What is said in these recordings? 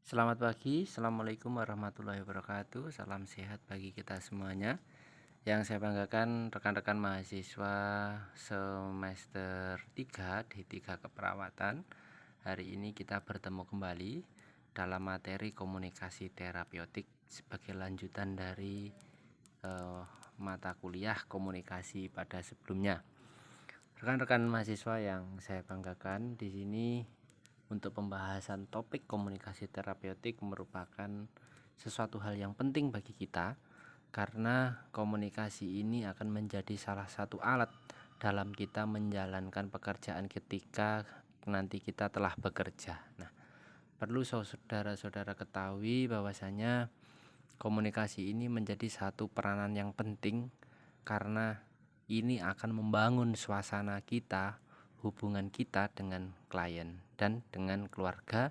Selamat pagi, Assalamualaikum warahmatullahi wabarakatuh. Salam sehat bagi kita semuanya. Yang saya banggakan rekan-rekan mahasiswa semester 3 D3 Keperawatan. Hari ini kita bertemu kembali dalam materi komunikasi terapeutik sebagai lanjutan dari mata kuliah komunikasi pada sebelumnya. Rekan-rekan mahasiswa yang saya banggakan, di sini untuk pembahasan topik komunikasi terapeutik merupakan sesuatu hal yang penting bagi kita, karena komunikasi ini akan menjadi salah satu alat dalam kita menjalankan pekerjaan ketika nanti kita telah bekerja. Nah, perlu saudara-saudara ketahui bahwasanya komunikasi ini menjadi satu peranan yang penting, karena ini akan membangun suasana kita, hubungan kita dengan klien dan dengan keluarga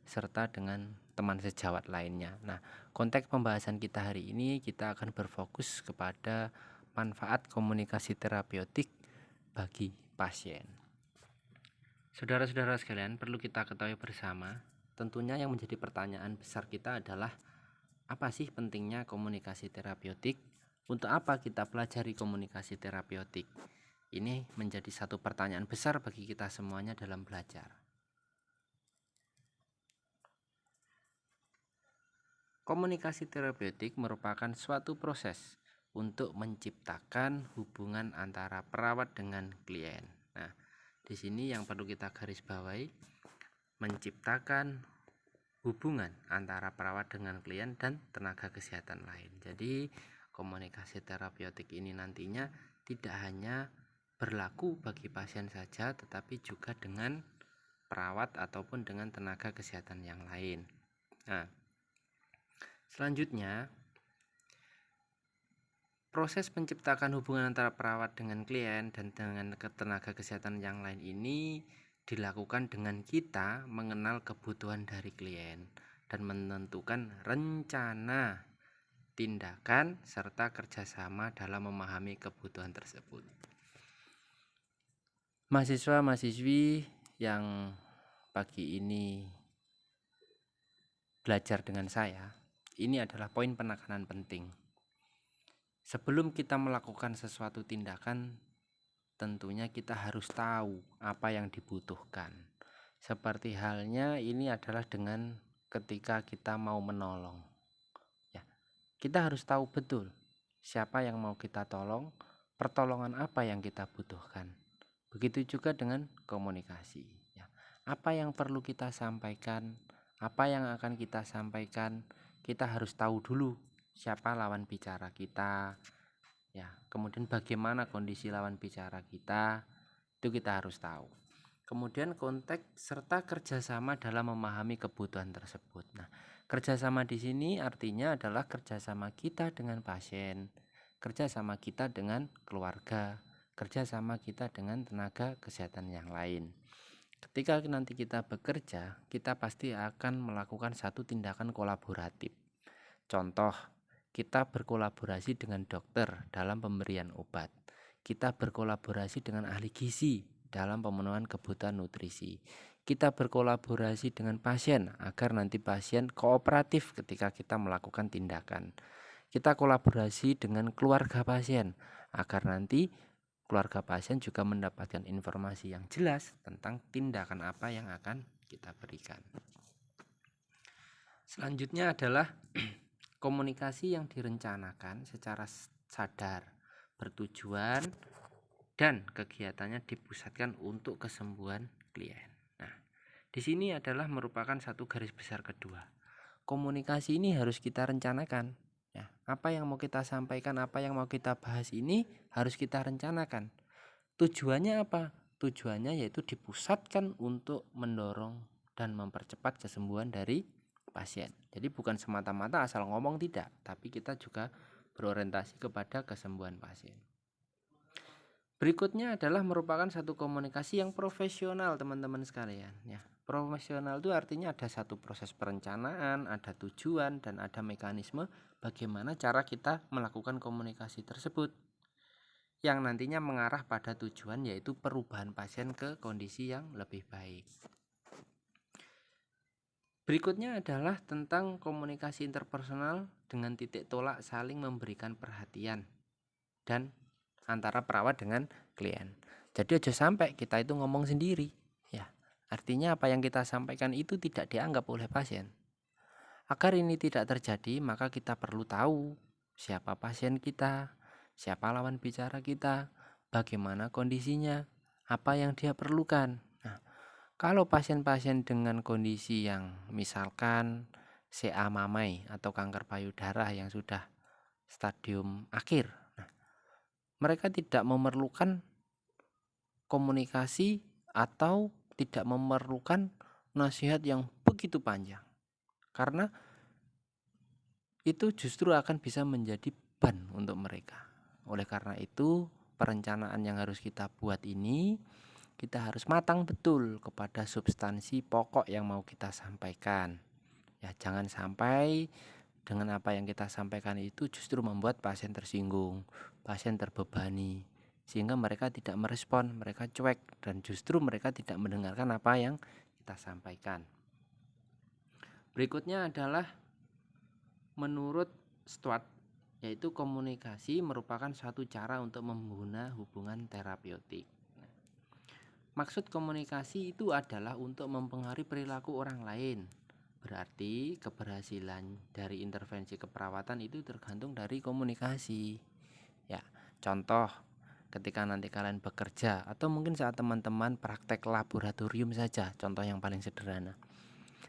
serta dengan teman sejawat lainnya. Nah, konteks pembahasan kita hari ini kita akan berfokus kepada manfaat komunikasi terapeutik bagi pasien. Saudara-saudara sekalian, perlu kita ketahui bersama, tentunya yang menjadi pertanyaan besar kita adalah apa sih pentingnya komunikasi terapeutik? Untuk apa kita pelajari komunikasi terapeutik? Ini menjadi satu pertanyaan besar bagi kita semuanya dalam belajar. Komunikasi terapeutik merupakan suatu proses untuk menciptakan hubungan antara perawat dengan klien. Nah, di sini yang perlu kita garis bawahi, menciptakan hubungan antara perawat dengan klien dan tenaga kesehatan lain. Jadi, komunikasi terapeutik ini nantinya tidak hanya berlaku bagi pasien saja, tetapi juga dengan perawat ataupun dengan tenaga kesehatan yang lain. Nah, selanjutnya, proses menciptakan hubungan antara perawat dengan klien dan dengan tenaga kesehatan yang lain ini dilakukan dengan kita mengenal kebutuhan dari klien dan menentukan rencana tindakan serta kerjasama dalam memahami kebutuhan tersebut. Mahasiswa-mahasiswi yang pagi ini belajar dengan saya, ini adalah poin penekanan penting. Sebelum kita melakukan sesuatu tindakan, tentunya kita harus tahu apa yang dibutuhkan. Seperti halnya ini adalah dengan ketika kita mau menolong. Ya, kita harus tahu betul siapa yang mau kita tolong, pertolongan apa yang kita butuhkan. Begitu juga dengan komunikasi. Ya, apa yang perlu kita sampaikan, apa yang akan kita sampaikan, kita harus tahu dulu siapa lawan bicara kita. Ya, kemudian bagaimana kondisi lawan bicara kita, itu kita harus tahu. Kemudian konteks serta kerjasama dalam memahami kebutuhan tersebut. Nah, kerjasama di sini artinya adalah kerjasama kita dengan pasien, kerjasama kita dengan keluarga, kerjasama kita dengan tenaga kesehatan yang lain. Ketika nanti kita bekerja, kita pasti akan melakukan satu tindakan kolaboratif. Contoh, kita berkolaborasi dengan dokter dalam pemberian obat. Kita berkolaborasi dengan ahli gizi dalam pemenuhan kebutuhan nutrisi. Kita berkolaborasi dengan pasien agar nanti pasien kooperatif ketika kita melakukan tindakan. Kita kolaborasi dengan keluarga pasien agar nanti keluarga pasien juga mendapatkan informasi yang jelas tentang tindakan apa yang akan kita berikan. Selanjutnya adalah komunikasi yang direncanakan secara sadar, bertujuan, dan kegiatannya dipusatkan untuk kesembuhan klien. Nah, di sini adalah merupakan satu garis besar kedua. Komunikasi ini harus kita rencanakan. Ya, apa yang mau kita sampaikan, apa yang mau kita bahas ini harus kita rencanakan. Tujuannya apa? Tujuannya yaitu dipusatkan untuk mendorong dan mempercepat kesembuhan dari pasien. Jadi bukan semata-mata asal ngomong, tidak, tapi kita juga berorientasi kepada kesembuhan pasien. Berikutnya adalah merupakan satu komunikasi yang profesional, teman-teman sekalian. Ya, profesional itu artinya ada satu proses perencanaan, ada tujuan, dan ada mekanisme bagaimana cara kita melakukan komunikasi tersebut, yang nantinya mengarah pada tujuan yaitu perubahan pasien ke kondisi yang lebih baik. Berikutnya adalah tentang komunikasi interpersonal dengan titik tolak saling memberikan perhatian dan antara perawat dengan klien. Jadi aja sampai kita itu ngomong sendiri, ya. Artinya apa yang kita sampaikan itu tidak dianggap oleh pasien. Agar ini tidak terjadi, maka kita perlu tahu siapa pasien kita, siapa lawan bicara kita, bagaimana kondisinya, apa yang dia perlukan. Nah, kalau pasien-pasien dengan kondisi yang misalkan CA mamai atau kanker payudara yang sudah stadium akhir, nah, mereka tidak memerlukan komunikasi atau tidak memerlukan nasihat yang begitu panjang. Karena itu justru akan bisa menjadi beban untuk mereka. Oleh karena itu, perencanaan yang harus kita buat ini, kita harus matang betul kepada substansi pokok yang mau kita sampaikan. Ya, jangan sampai dengan apa yang kita sampaikan itu justru membuat pasien tersinggung, pasien terbebani, sehingga mereka tidak merespon, mereka cuek, dan justru mereka tidak mendengarkan apa yang kita sampaikan. Berikutnya adalah menurut Stuart, yaitu komunikasi merupakan suatu cara untuk membina hubungan terapeutik. Maksud komunikasi itu adalah untuk mempengaruhi perilaku orang lain. Berarti keberhasilan dari intervensi keperawatan itu tergantung dari komunikasi. Ya, contoh ketika nanti kalian bekerja atau mungkin saat teman-teman praktek laboratorium saja, contoh yang paling sederhana.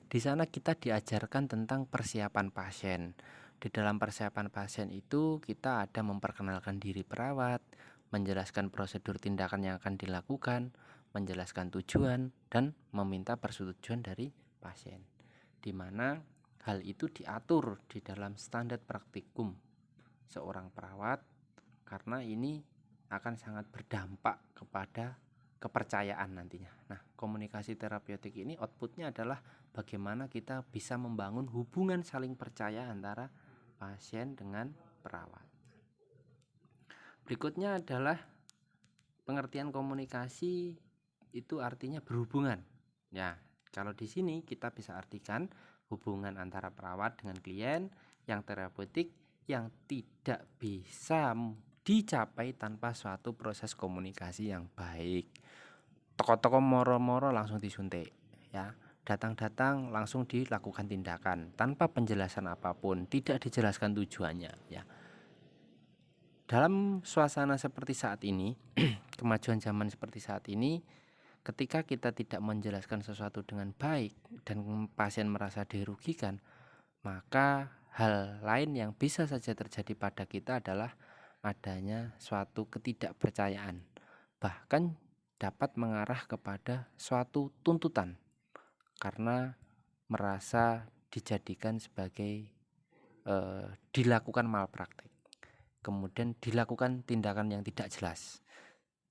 Di sana kita diajarkan tentang persiapan pasien. Di dalam persiapan pasien itu kita ada memperkenalkan diri perawat, menjelaskan prosedur tindakan yang akan dilakukan, menjelaskan tujuan, dan meminta persetujuan dari pasien. Di mana hal itu diatur di dalam standar praktikum seorang perawat, karena ini akan sangat berdampak kepada kepercayaan nantinya. Nah, komunikasi terapeutik ini outputnya adalah bagaimana kita bisa membangun hubungan saling percaya antara pasien dengan perawat. Berikutnya adalah pengertian komunikasi itu artinya berhubungan. Ya, kalau di sini kita bisa artikan hubungan antara perawat dengan klien yang terapeutik yang tidak bisa dicapai tanpa suatu proses komunikasi yang baik. Toko-toko moro-moro langsung disuntik, ya. Datang-datang langsung dilakukan tindakan tanpa penjelasan apapun, tidak dijelaskan tujuannya, ya. Dalam suasana seperti saat ini, kemajuan zaman seperti saat ini, ketika kita tidak menjelaskan sesuatu dengan baik dan pasien merasa dirugikan, maka hal lain yang bisa saja terjadi pada kita adalah adanya suatu ketidakpercayaan, bahkan dapat mengarah kepada suatu tuntutan karena merasa dijadikan sebagai dilakukan malpraktik, kemudian dilakukan tindakan yang tidak jelas,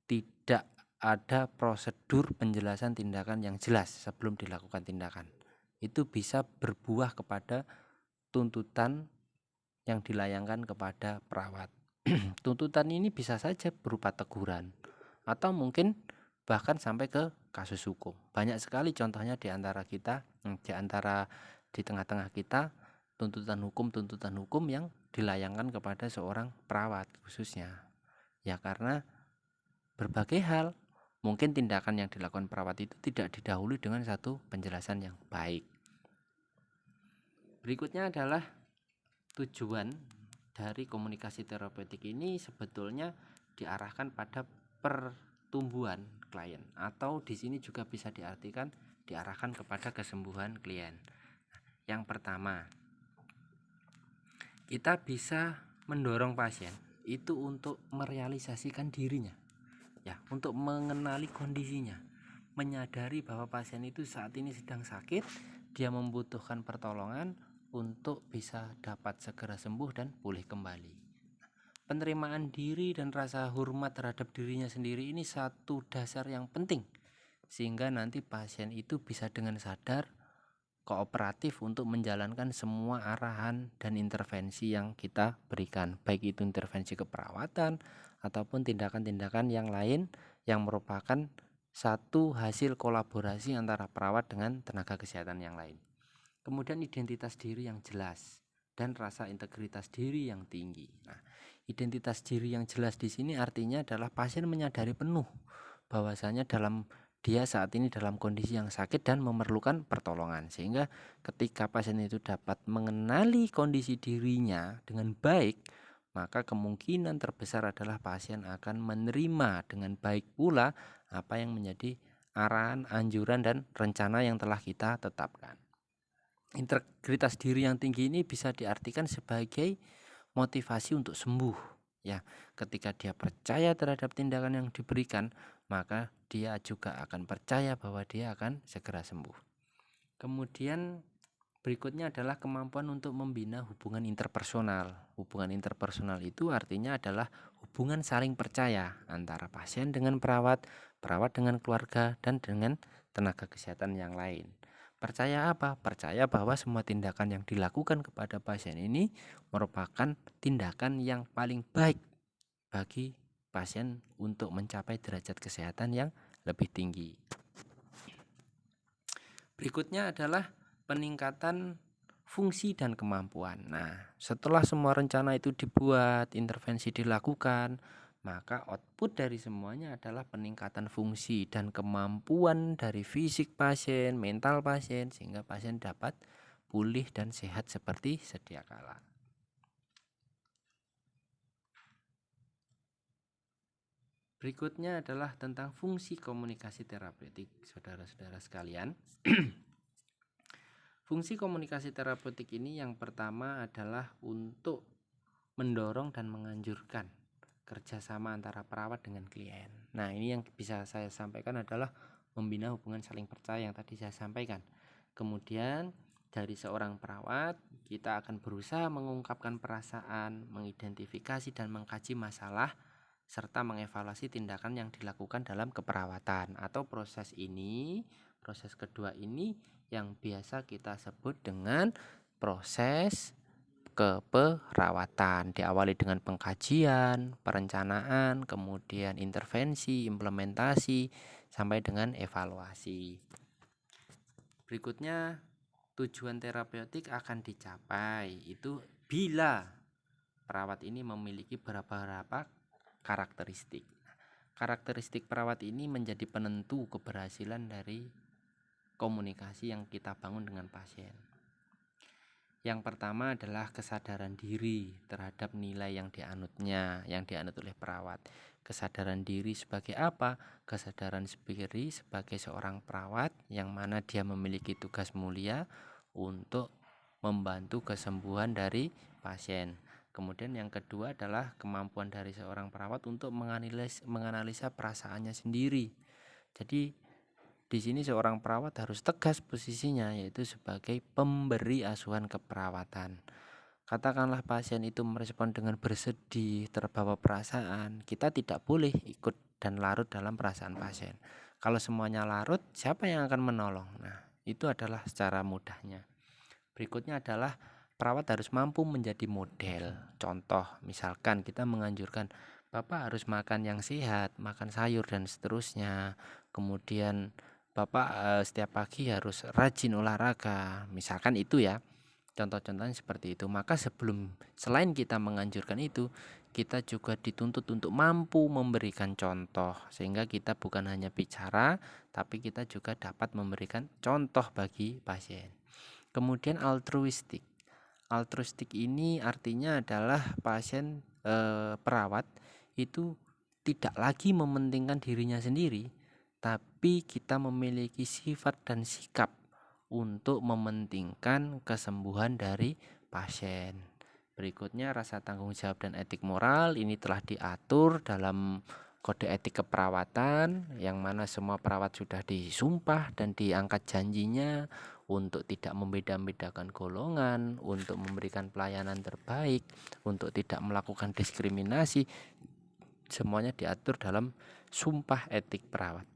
tidak ada prosedur penjelasan tindakan yang jelas sebelum dilakukan tindakan. Itu bisa berbuah kepada tuntutan yang dilayangkan kepada perawat. Tuntutan ini bisa saja berupa teguran atau mungkin bahkan sampai ke kasus hukum. Banyak sekali contohnya di antara kita, di tengah-tengah kita, tuntutan hukum yang dilayangkan kepada seorang perawat khususnya. Ya, karena berbagai hal, mungkin tindakan yang dilakukan perawat itu tidak didahului dengan satu penjelasan yang baik. Berikutnya adalah tujuan dari komunikasi terapeutik ini sebetulnya diarahkan pada pertumbuhan klien, atau di sini juga bisa diartikan diarahkan kepada kesembuhan klien. Yang pertama, kita bisa mendorong pasien itu untuk merealisasikan dirinya, ya, untuk mengenali kondisinya, menyadari bahwa pasien itu saat ini sedang sakit, dia membutuhkan pertolongan untuk bisa dapat segera sembuh dan pulih kembali. Penerimaan diri dan rasa hormat terhadap dirinya sendiri ini satu dasar yang penting, sehingga nanti pasien itu bisa dengan sadar kooperatif untuk menjalankan semua arahan dan intervensi yang kita berikan, baik itu intervensi keperawatan ataupun tindakan-tindakan yang lain yang merupakan satu hasil kolaborasi antara perawat dengan tenaga kesehatan yang lain. Kemudian identitas diri yang jelas dan rasa integritas diri yang tinggi. Nah, identitas diri yang jelas di sini artinya adalah pasien menyadari penuh bahwasanya dia saat ini dalam kondisi yang sakit dan memerlukan pertolongan, sehingga ketika pasien itu dapat mengenali kondisi dirinya dengan baik, maka kemungkinan terbesar adalah pasien akan menerima dengan baik pula apa yang menjadi arahan, anjuran, dan rencana yang telah kita tetapkan. Integritas diri yang tinggi ini bisa diartikan sebagai motivasi untuk sembuh, ya. Ketika dia percaya terhadap tindakan yang diberikan, maka dia juga akan percaya bahwa dia akan segera sembuh. Kemudian berikutnya adalah kemampuan untuk membina hubungan interpersonal. Hubungan interpersonal itu artinya adalah hubungan saling percaya antara pasien dengan perawat, perawat dengan keluarga, dan dengan tenaga kesehatan yang lain. Percaya apa? Percaya bahwa semua tindakan yang dilakukan kepada pasien ini merupakan tindakan yang paling baik bagi pasien untuk mencapai derajat kesehatan yang lebih tinggi. Berikutnya adalah peningkatan fungsi dan kemampuan. Nah, setelah semua rencana itu dibuat, intervensi dilakukan, maka output dari semuanya adalah peningkatan fungsi dan kemampuan dari fisik pasien, mental pasien, sehingga pasien dapat pulih dan sehat seperti sedia kala. Berikutnya adalah tentang fungsi komunikasi terapeutik, saudara-saudara sekalian. Fungsi komunikasi terapeutik ini yang pertama adalah untuk mendorong dan menganjurkan kerjasama antara perawat dengan klien. Nah, ini yang bisa saya sampaikan adalah membina hubungan saling percaya yang tadi saya sampaikan. Kemudian dari seorang perawat, kita akan berusaha mengungkapkan perasaan, mengidentifikasi dan mengkaji masalah, serta mengevaluasi tindakan yang dilakukan dalam keperawatan. Atau proses kedua ini yang biasa kita sebut dengan proses keperawatan. Diawali dengan pengkajian, perencanaan, kemudian intervensi, implementasi, sampai dengan evaluasi. Berikutnya, tujuan terapeutik akan dicapai itu bila perawat ini memiliki beberapa karakteristik. Karakteristik perawat ini menjadi penentu keberhasilan dari komunikasi yang kita bangun dengan pasien. Yang pertama adalah kesadaran diri terhadap nilai yang dianutnya, yang dianut oleh perawat. Kesadaran diri sebagai apa? Kesadaran diri sebagai seorang perawat yang mana dia memiliki tugas mulia untuk membantu kesembuhan dari pasien. Kemudian yang kedua adalah kemampuan dari seorang perawat untuk menganalisa perasaannya sendiri. Jadi di sini seorang perawat harus tegas posisinya, yaitu sebagai pemberi asuhan keperawatan. Katakanlah pasien itu merespon dengan bersedih, terbawa perasaan, kita tidak boleh ikut dan larut dalam perasaan pasien. Kalau semuanya larut, siapa yang akan menolong? Nah, itu adalah secara mudahnya. Berikutnya adalah perawat harus mampu menjadi model. Contoh, misalkan kita menganjurkan Bapak harus makan yang sehat, makan sayur dan seterusnya. Kemudian Bapak setiap pagi harus rajin olahraga, misalkan itu ya. Contoh-contohnya seperti itu. Maka selain kita menganjurkan itu, kita juga dituntut untuk mampu memberikan contoh, sehingga kita bukan hanya bicara, tapi kita juga dapat memberikan contoh bagi pasien. Kemudian altruistik. Altruistik ini artinya adalah pasien perawat itu tidak lagi mementingkan dirinya sendiri, tapi kita memiliki sifat dan sikap untuk mementingkan kesembuhan dari pasien. Berikutnya rasa tanggung jawab dan etik moral ini telah diatur dalam kode etik keperawatan, yang mana semua perawat sudah disumpah dan diangkat janjinya untuk tidak membeda-bedakan golongan, untuk memberikan pelayanan terbaik, untuk tidak melakukan diskriminasi. Semuanya diatur dalam sumpah etik perawat.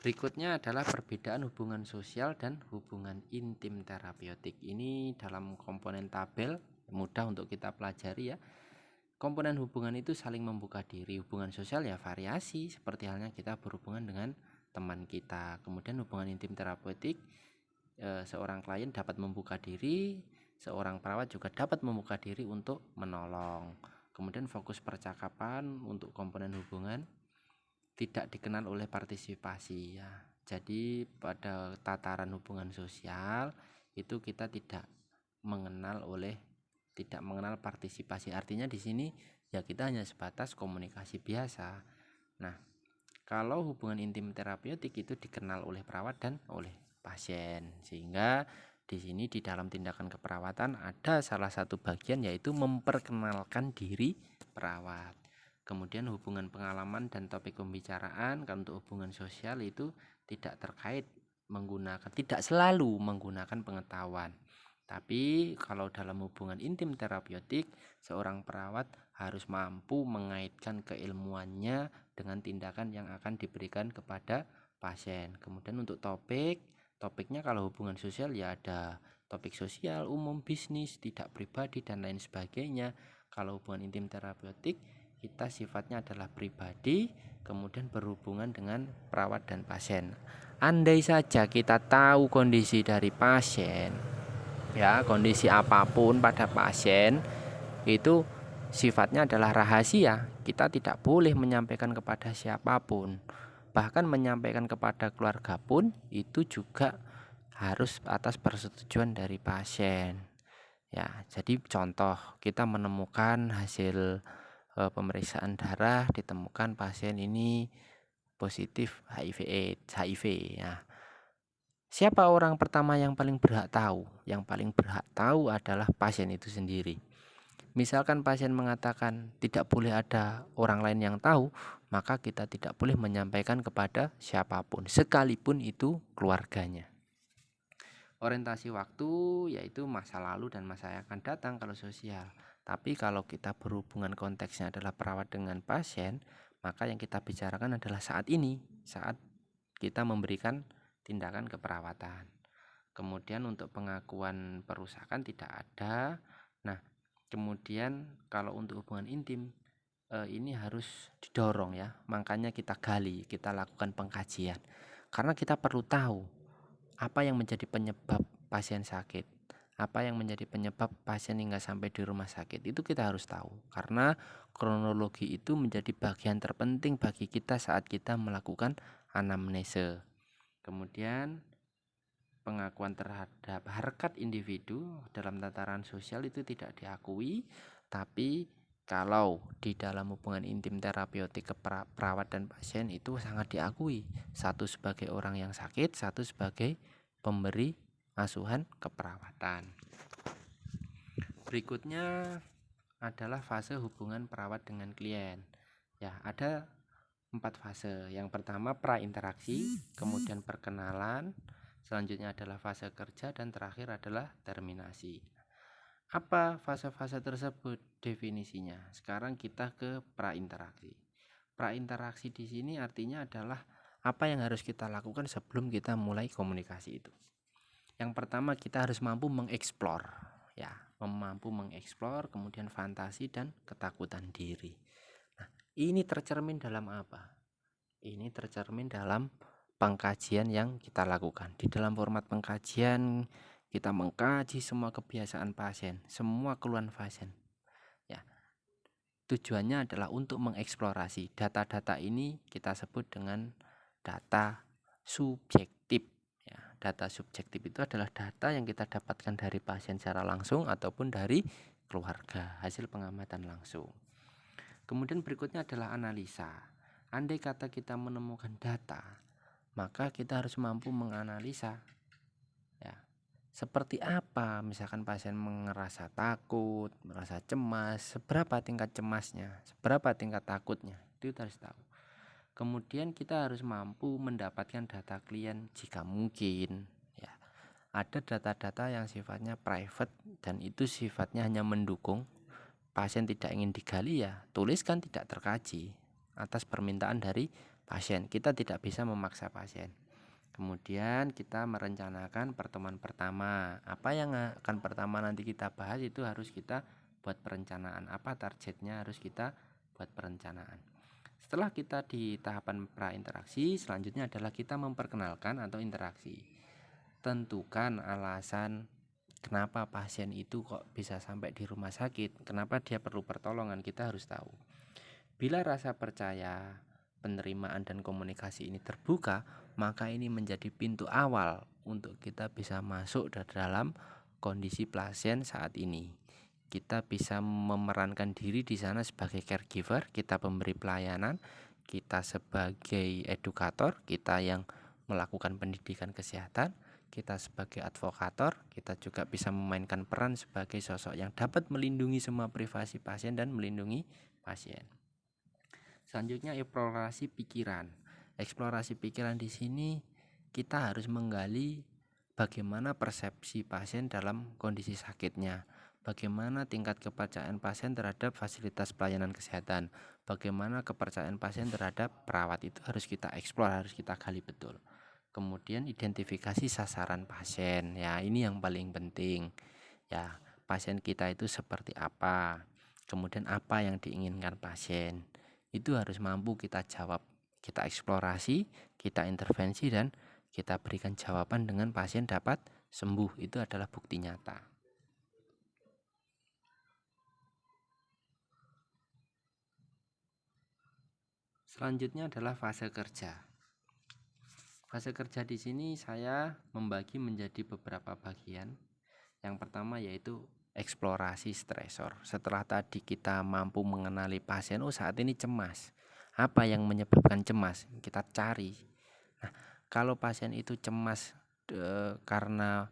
Berikutnya adalah perbedaan hubungan sosial dan hubungan intim terapeutik. Ini dalam komponen tabel, mudah untuk kita pelajari ya. Komponen hubungan itu saling membuka diri. Hubungan sosial ya variasi, seperti halnya kita berhubungan dengan teman kita. Kemudian hubungan intim terapeutik, seorang klien dapat membuka diri, seorang perawat juga dapat membuka diri untuk menolong. Kemudian fokus percakapan untuk komponen hubungan tidak dikenal oleh partisipasi ya. Jadi pada tataran hubungan sosial itu kita tidak mengenal partisipasi. Artinya di sini ya kita hanya sebatas komunikasi biasa. Nah, kalau hubungan intim terapeutik itu dikenal oleh perawat dan oleh pasien. Sehingga di sini di dalam tindakan keperawatan ada salah satu bagian yaitu memperkenalkan diri perawat. Kemudian hubungan pengalaman dan topik pembicaraan kalau untuk hubungan sosial itu tidak selalu menggunakan pengetahuan. Tapi kalau dalam hubungan intim terapeutik, seorang perawat harus mampu mengaitkan keilmuannya dengan tindakan yang akan diberikan kepada pasien. Kemudian untuk topiknya kalau hubungan sosial ya ada topik sosial, umum, bisnis, tidak pribadi dan lain sebagainya. Kalau hubungan intim terapeutik kita sifatnya adalah pribadi, kemudian berhubungan dengan perawat dan pasien. Andai saja kita tahu kondisi dari pasien, ya kondisi apapun pada pasien itu sifatnya adalah rahasia, kita tidak boleh menyampaikan kepada siapapun. Bahkan menyampaikan kepada keluarga pun itu juga harus atas persetujuan dari pasien. Ya, jadi contoh kita menemukan hasil pemeriksaan darah, ditemukan pasien ini positif HIV ya. Siapa orang pertama yang paling berhak tahu? Yang paling berhak tahu adalah pasien itu sendiri. Misalkan pasien mengatakan tidak boleh ada orang lain yang tahu, maka kita tidak boleh menyampaikan kepada siapapun, sekalipun itu keluarganya. Orientasi waktu yaitu masa lalu dan masa yang akan datang kalau sosial. Tapi kalau kita berhubungan konteksnya adalah perawat dengan pasien, maka yang kita bicarakan adalah saat ini, saat kita memberikan tindakan keperawatan. Kemudian untuk pengakuan perusakan tidak ada. Nah, kemudian kalau untuk hubungan intim ini harus didorong ya. Makanya kita gali, kita lakukan pengkajian. Karena kita perlu tahu apa yang menjadi penyebab pasien sakit, apa yang menjadi penyebab pasien hingga sampai di rumah sakit. Itu kita harus tahu. Karena kronologi itu menjadi bagian terpenting bagi kita saat kita melakukan anamnese. Kemudian pengakuan terhadap harkat individu dalam tataran sosial itu tidak diakui, tapi kalau di dalam hubungan intim terapeutik perawat dan pasien itu sangat diakui. Satu sebagai orang yang sakit, satu sebagai pemberi asuhan keperawatan. Berikutnya adalah fase hubungan perawat dengan klien. Ya, ada 4 fase. Yang pertama prainteraksi, kemudian perkenalan, selanjutnya adalah fase kerja, dan terakhir adalah terminasi. Apa fase-fase tersebut definisinya? Sekarang kita ke prainteraksi. Prainteraksi di sini artinya adalah apa yang harus kita lakukan sebelum kita mulai komunikasi itu. Yang pertama kita harus mampu mengeksplor, ya, kemudian fantasi dan ketakutan diri. Nah, ini tercermin dalam apa? Ini tercermin dalam pengkajian yang kita lakukan. Di dalam format pengkajian kita mengkaji semua kebiasaan pasien, semua keluhan pasien. Ya. Tujuannya adalah untuk mengeksplorasi data-data ini kita sebut dengan data subjektif. Ya, data subjektif itu adalah data yang kita dapatkan dari pasien secara langsung ataupun dari keluarga, hasil pengamatan langsung. Kemudian berikutnya adalah analisa. Andai kata kita menemukan data, maka kita harus mampu menganalisa. Ya, seperti apa misalkan pasien merasa takut, merasa cemas, seberapa tingkat cemasnya, seberapa tingkat takutnya, itu kita harus tahu. Kemudian kita harus mampu mendapatkan data klien jika mungkin. Ya, ada data-data yang sifatnya private dan itu sifatnya hanya mendukung. Pasien tidak ingin digali ya tuliskan tidak terkaji atas permintaan dari pasien. Kita tidak bisa memaksa pasien. Kemudian kita merencanakan pertemuan pertama. Apa yang akan pertama nanti kita bahas itu harus kita buat perencanaan. Apa targetnya harus kita buat perencanaan. Setelah kita di tahapan prainteraksi, selanjutnya adalah kita memperkenalkan atau interaksi. Tentukan alasan kenapa pasien itu kok bisa sampai di rumah sakit, kenapa dia perlu pertolongan, kita harus tahu. Bila rasa percaya, penerimaan dan komunikasi ini terbuka, maka ini menjadi pintu awal untuk kita bisa masuk ke dalam kondisi pasien saat ini. Kita bisa memerankan diri di sana sebagai caregiver, kita pemberi pelayanan, kita sebagai edukator, kita yang melakukan pendidikan kesehatan, kita sebagai advokator, kita juga bisa memainkan peran sebagai sosok yang dapat melindungi semua privasi pasien dan melindungi pasien. Selanjutnya eksplorasi pikiran. Eksplorasi pikiran di sini kita harus menggali bagaimana persepsi pasien dalam kondisi sakitnya, bagaimana tingkat kepercayaan pasien terhadap fasilitas pelayanan kesehatan, bagaimana kepercayaan pasien terhadap perawat, itu harus kita eksplor, harus kita gali betul. Kemudian identifikasi sasaran pasien, ya ini yang paling penting. Ya, pasien kita itu seperti apa, kemudian apa yang diinginkan pasien, itu harus mampu kita jawab, kita eksplorasi, kita intervensi, dan kita berikan jawaban dengan pasien dapat sembuh. Itu adalah bukti nyata. Selanjutnya adalah fase kerja. Fase kerja di sini saya membagi menjadi beberapa bagian. Yang pertama yaitu eksplorasi stresor. Setelah tadi kita mampu mengenali pasien, saat ini cemas. Apa yang menyebabkan cemas? Kita cari. Nah, kalau pasien itu cemas karena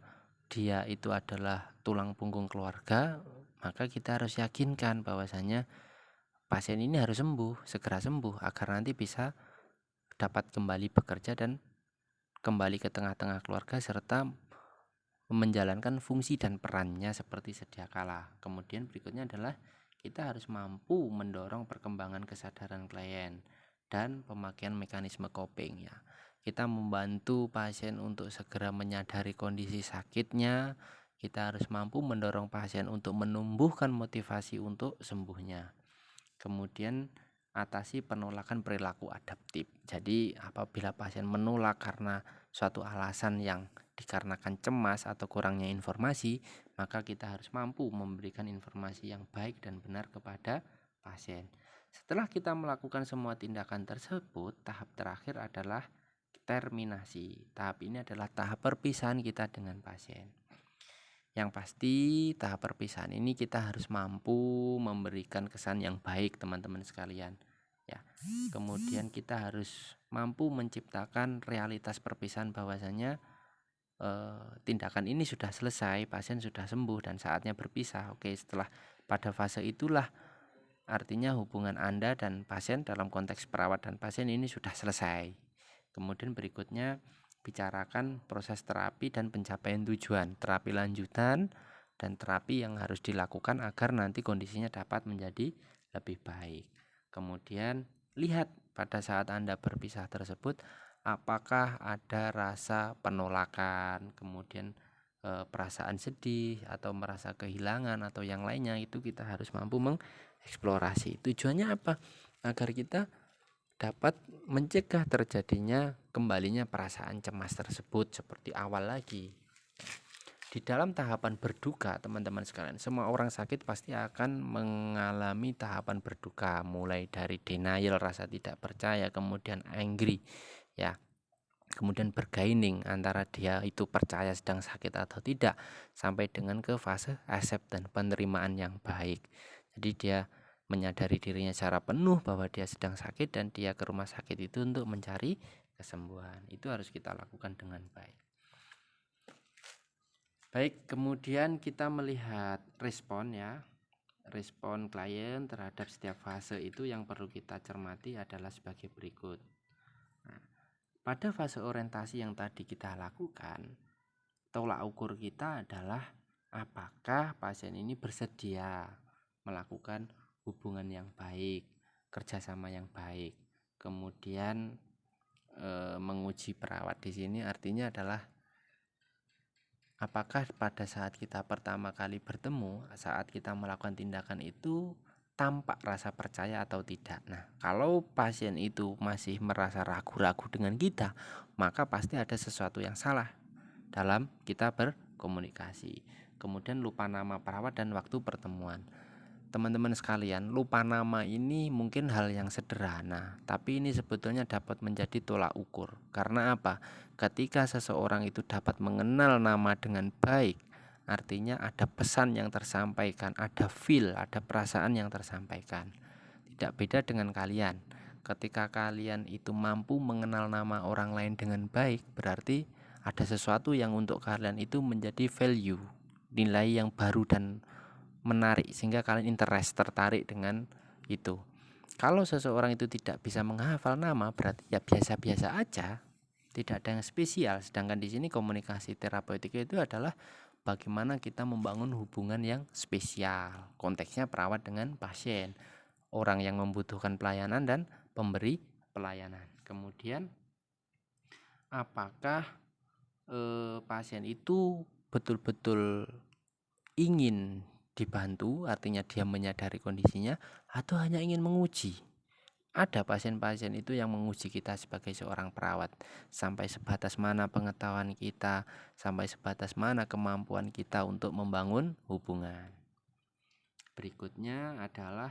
dia itu adalah tulang punggung keluarga, maka kita harus yakinkan bahwasanya pasien ini harus sembuh, segera sembuh agar nanti bisa dapat kembali bekerja dan kembali ke tengah-tengah keluarga serta menjalankan fungsi dan perannya seperti sedia kala. Kemudian berikutnya adalah kita harus mampu mendorong perkembangan kesadaran klien dan pemakaian mekanisme coping, ya. Kita membantu pasien untuk segera menyadari kondisi sakitnya. Kita harus mampu mendorong pasien untuk menumbuhkan motivasi untuk sembuhnya. Kemudian atasi penolakan perilaku adaptif. Jadi apabila pasien menolak karena suatu alasan yang dikarenakan cemas atau kurangnya informasi, maka kita harus mampu memberikan informasi yang baik dan benar kepada pasien. Setelah kita melakukan semua tindakan tersebut, tahap terakhir adalah terminasi. Tahap ini adalah tahap perpisahan kita dengan pasien. Yang pasti tahap perpisahan ini kita harus mampu memberikan kesan yang baik, teman-teman sekalian, ya. Kemudian kita harus mampu menciptakan realitas perpisahan bahwasanya tindakan ini sudah selesai, pasien sudah sembuh dan saatnya berpisah. Oke, setelah pada fase itulah artinya hubungan Anda dan pasien dalam konteks perawat dan pasien ini sudah selesai. Kemudian berikutnya bicarakan proses terapi dan pencapaian tujuan, terapi lanjutan dan terapi yang harus dilakukan agar nanti kondisinya dapat menjadi lebih baik. Kemudian lihat pada saat Anda berpisah tersebut apakah ada rasa penolakan, kemudian perasaan sedih atau merasa kehilangan atau yang lainnya. Itu kita harus mampu mengeksplorasi. Tujuannya apa? Agar kita dapat mencegah terjadinya kembalinya perasaan cemas tersebut seperti awal lagi. Di dalam tahapan berduka, teman-teman sekalian, semua orang sakit pasti akan mengalami tahapan berduka, mulai dari denial, rasa tidak percaya, kemudian angry, ya. Kemudian bergaining antara dia itu percaya sedang sakit atau tidak, sampai dengan ke fase accept dan penerimaan yang baik. Jadi dia menyadari dirinya secara penuh bahwa dia sedang sakit dan dia ke rumah sakit itu untuk mencari kesembuhan. Itu harus kita lakukan dengan baik. Baik, kemudian kita melihat respon, ya. Respon klien terhadap setiap fase itu yang perlu kita cermati adalah sebagai berikut. Nah, pada fase orientasi yang tadi kita lakukan, tolak ukur kita adalah apakah pasien ini bersedia melakukan hubungan yang baik, kerjasama yang baik. Kemudian menguji perawat di sini artinya adalah apakah pada saat kita pertama kali bertemu, saat kita melakukan tindakan itu, tampak rasa percaya atau tidak. Nah, kalau pasien itu masih merasa ragu-ragu dengan kita, maka pasti ada sesuatu yang salah dalam kita berkomunikasi. Kemudian lupa nama perawat dan waktu pertemuan. Teman-teman sekalian, lupa nama ini mungkin hal yang sederhana, tapi ini sebetulnya dapat menjadi tolak ukur. Karena apa? Ketika seseorang itu dapat mengenal nama dengan baik, artinya ada pesan yang tersampaikan, ada feel, ada perasaan yang tersampaikan. Tidak beda dengan kalian. Ketika kalian itu mampu mengenal nama orang lain dengan baik, berarti ada sesuatu yang untuk kalian itu menjadi value, nilai yang baru dan menarik, sehingga kalian tertarik dengan itu. Kalau seseorang itu tidak bisa menghafal nama, berarti ya biasa-biasa aja, tidak ada yang spesial. Sedangkan di sini komunikasi terapeutik itu adalah bagaimana kita membangun hubungan yang spesial. Konteksnya perawat dengan pasien, orang yang membutuhkan pelayanan dan pemberi pelayanan. Kemudian apakah pasien itu betul-betul ingin dibantu, artinya dia menyadari kondisinya, atau hanya ingin menguji? Ada pasien-pasien itu yang menguji kita sebagai seorang perawat, sampai sebatas mana pengetahuan kita, sampai sebatas mana kemampuan kita untuk membangun hubungan. Berikutnya adalah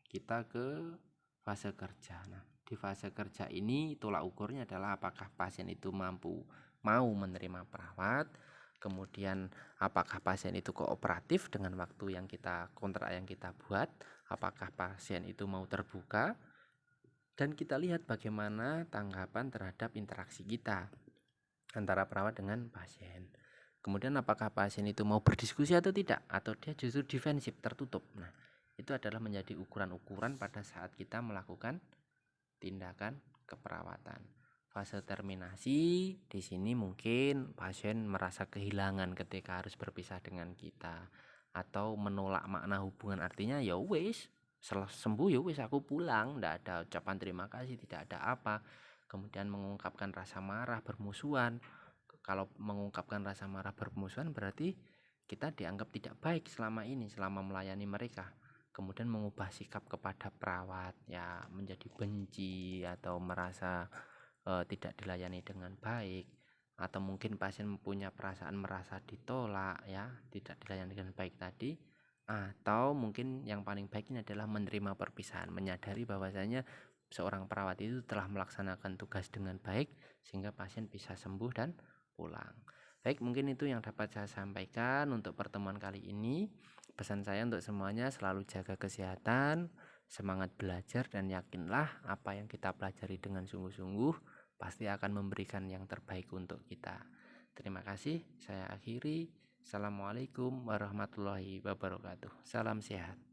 kita ke fase kerja. Nah, di fase kerja ini tolak ukurnya adalah apakah pasien itu mau menerima perawat, kemudian apakah pasien itu kooperatif dengan waktu yang kontrak yang kita buat, apakah pasien itu mau terbuka, dan kita lihat bagaimana tanggapan terhadap interaksi kita antara perawat dengan pasien. Kemudian apakah pasien itu mau berdiskusi atau tidak, atau dia justru defensif, tertutup. Nah, itu adalah menjadi ukuran-ukuran pada saat kita melakukan tindakan keperawatan. Fase terminasi di sini mungkin pasien merasa kehilangan ketika harus berpisah dengan kita, atau menolak makna hubungan, artinya ya wis, setelah sembuh ya wis aku pulang, tidak ada ucapan terima kasih, tidak ada apa. Kemudian mengungkapkan rasa marah, bermusuhan. Kalau mengungkapkan rasa marah, bermusuhan, berarti kita dianggap tidak baik selama melayani mereka. Kemudian mengubah sikap kepada perawat, ya menjadi benci atau merasa tidak dilayani dengan baik, atau mungkin pasien punya perasaan merasa ditolak, ya tidak dilayani dengan baik tadi. Atau mungkin yang paling baik ini adalah menerima perpisahan, menyadari bahwasanya seorang perawat itu telah melaksanakan tugas dengan baik sehingga pasien bisa sembuh dan pulang. Baik, mungkin itu yang dapat saya sampaikan untuk pertemuan kali ini. Pesan saya untuk semuanya, selalu jaga kesehatan, semangat belajar, dan yakinlah apa yang kita pelajari dengan sungguh-sungguh pasti akan memberikan yang terbaik untuk kita. Terima kasih, saya akhiri. Assalamualaikum warahmatullahi wabarakatuh. Salam sehat.